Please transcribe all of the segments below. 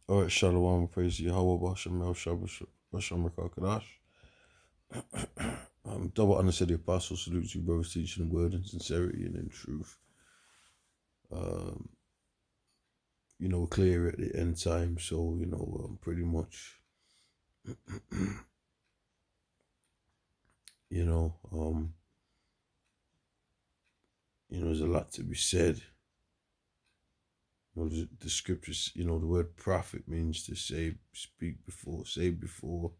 All right, Shalom, praise Yahweh, Bashem, El Shabbat, Bashem, Rakakadash. Double honor to the apostles, salute to you, brothers, teaching the word in sincerity and in truth. Um, we're clear at the end time, so, pretty much, you know, um, there's a lot to be said. The scriptures, the word prophet means to say, speak before, say before.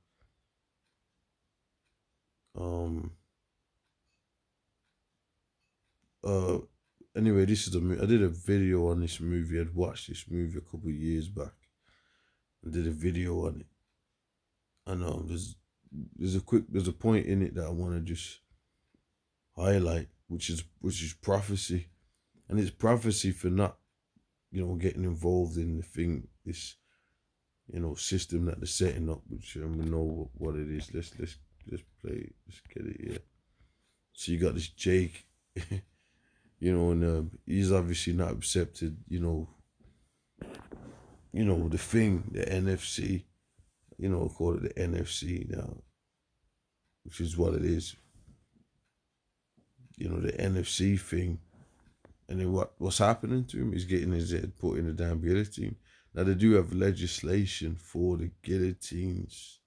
Um, uh, anyway, this is I did a video on this movie. I'd watched this movie a couple of years back. I did a video on it. And there's a point in it that I want to just highlight, which is prophecy. And it's prophecy for not, getting involved in this system that they're setting up, which we know what it is. Let's play, let's get it here. So you got this Jake, and he's obviously not accepted, the NFC, call it the NFC now, which is what it is. The NFC thing. And then what's happening to him? He's getting his head put in the damn guillotine. Now they do have legislation for the guillotines.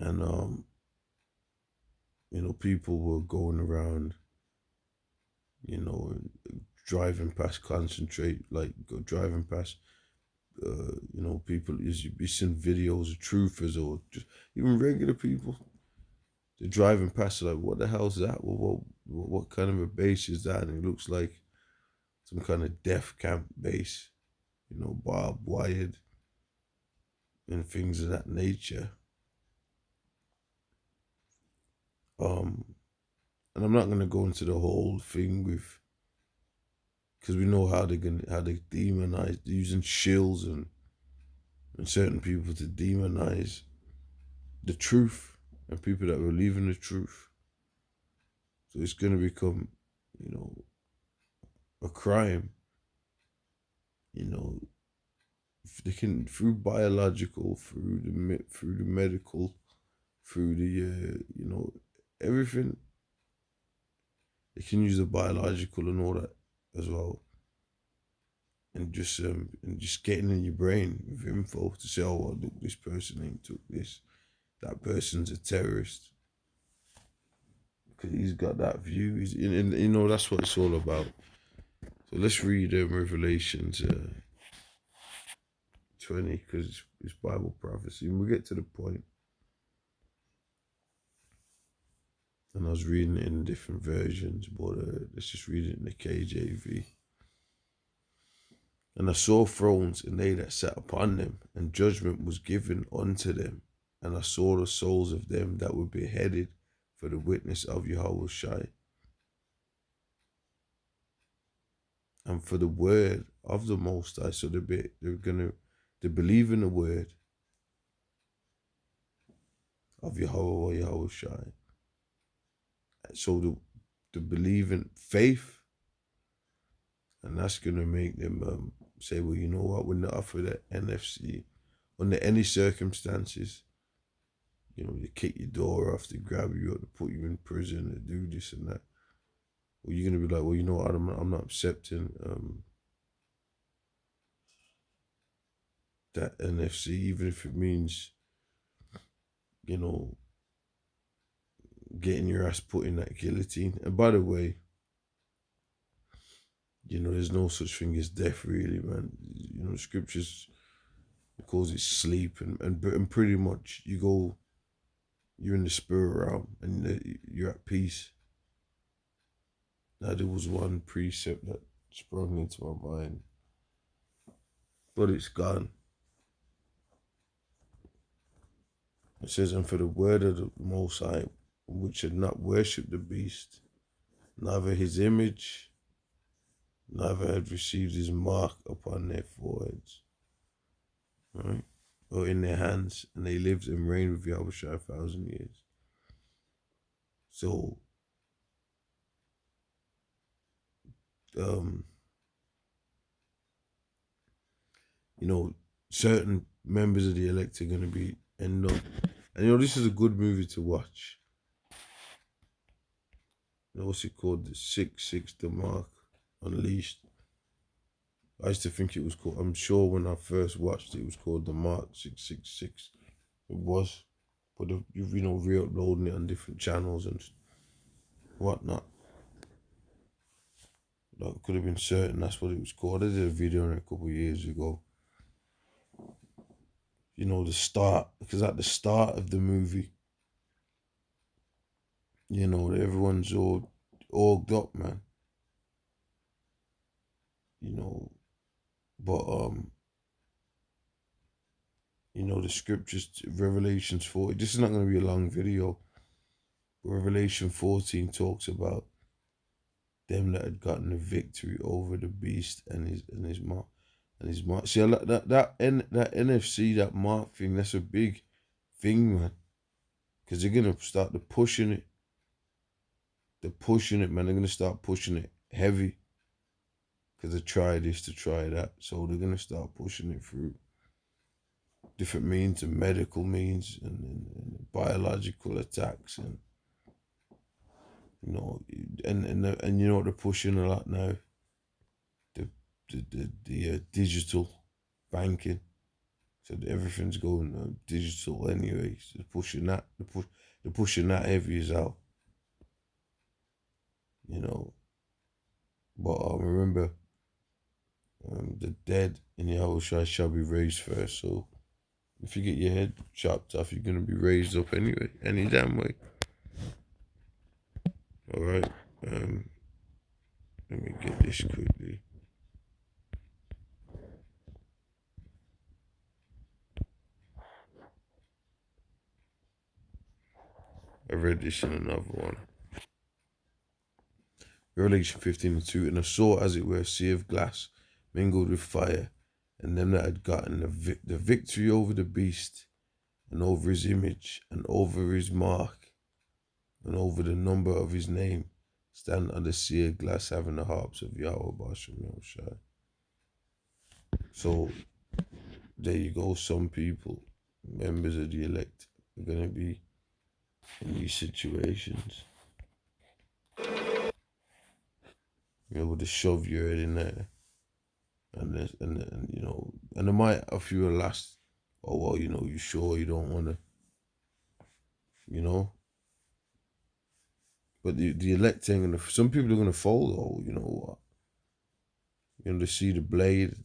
And people were going around, driving past concentrate, like driving past people, you be seeing videos of truthers or just even regular people. They're driving past, like, what the hell's that? What kind of a base is that? And it looks like some kind of death camp base, barbed wired and things of that nature. Um, and I'm not gonna go into the whole thing because we know how they demonize using shills and certain people to demonize the truth and people that believe in the truth. So it's gonna become, a crime. They can, through biological, through the medical, through the everything. They can use the biological and all that as well, and just getting in your brain with info to say, oh, well, look, this person ain't took this, that person's a terrorist because he's got that view. And that's what it's all about. So let's read Revelations 20 because it's Bible prophecy, and we'll get to the point. And I was reading it in different versions, but let's just read it in the KJV. And I saw thrones, and they that sat upon them, and judgment was given unto them. And I saw the souls of them that were beheaded for the witness of Yahushua, and for the word of the Most High. So they believe in the word of Yahushua. So the believe in faith, and that's gonna make them say, well, you know what, we're not for the NFC under any circumstances. They kick your door off, they grab you up, to put you in prison, to do this and that. Well, you're gonna be like, well, you know what, I'm not accepting that NFC, even if it means, getting your ass put in that guillotine. And by the way, there's no such thing as death, really, man. The scriptures calls it sleep, and pretty much you're in the spirit realm and you're at peace. Now, there was one precept that sprung into my mind, but it's gone. It says, and for the word of the Most High, which had not worshipped the beast, neither his image, neither had received his mark upon their foreheads, right, or in their hands, and they lived and reigned with Yahushua 1,000 years. So, you know, certain members of the elect are gonna be end up. And this is a good movie to watch. What's it called? The 6 The Mark Unleashed. I used to think it was called. I'm sure when I first watched it, it was called The Mark 666. It was, but you've re-uploading it on different channels and whatnot. Like, could have been certain that's what it was called. I did a video on it a couple of years ago. The start, because at the start of the movie, everyone's all orged up, man. But the scriptures, Revelations 40. This is not going to be a long video. But Revelation 14 talks about them that had gotten the victory over the beast and his mark. And his mark. See, that NFC, that mark thing, that's a big thing, man. Because they're gonna start pushing it. They're pushing it, man. They're gonna start pushing it heavy. Because they try this to try that. So they're gonna start pushing it through different means and medical means and biological attacks and and you know what they're pushing a lot now? The digital banking. So everything's going digital anyway. So they're pushing that. They're pushing that heavy as hell. But remember, the dead in Yahushua shall be raised first. So if you get your head chopped off, you're gonna be raised up anyway, any damn way. All right. Let me get this quickly. I read this in another one. Revelation 15:2, and I saw as it were a sea of glass mingled with fire, and them that had gotten the victory over the beast, and over his image, and over his mark, and over the number of his name, stand on the sea of glass having the harps of Yahweh Bashem Yahushai. So there you go, some people, members of the elect, are going to be in these situations. With the shove your head in there. And they might a few will last. Oh well, you sure you don't wanna, But the elect thing, and some people are gonna fold. Oh, you know what? They see the blade.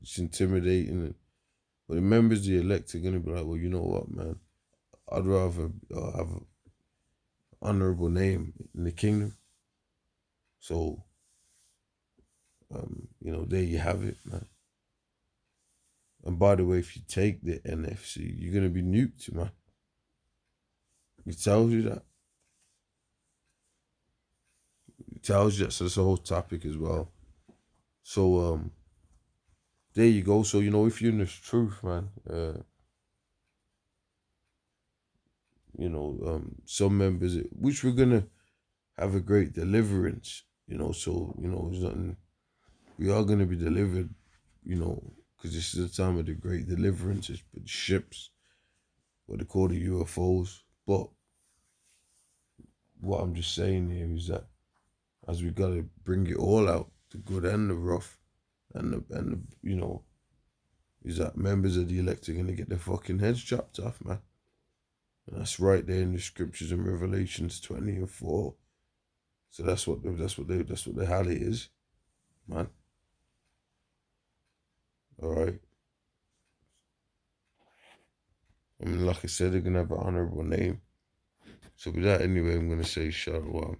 It's intimidating. But the members of the elect are gonna be like, well, you know what, man? I'd rather have an honorable name in the kingdom. So, there you have it, man. And by the way, if you take the NFC, you're gonna be nuked, man. It tells you that. It tells you that. So that's a whole topic as well. So there you go. So if you're in this truth, man, some members, which we're gonna have a great deliverance, So there's nothing. We are gonna be delivered, because this is the time of the great deliverance. It's ships, what they call the UFOs. But what I'm just saying here is that as we gotta bring it all out, the good and the rough, and the is that members of the elect are gonna get their fucking heads chopped off, man. And that's right there in the scriptures in Revelations 20:4. So that's what the hell it is, man. All right. I mean, like I said, they're gonna have an honorable name. So with that, anyway, I'm gonna say shalom.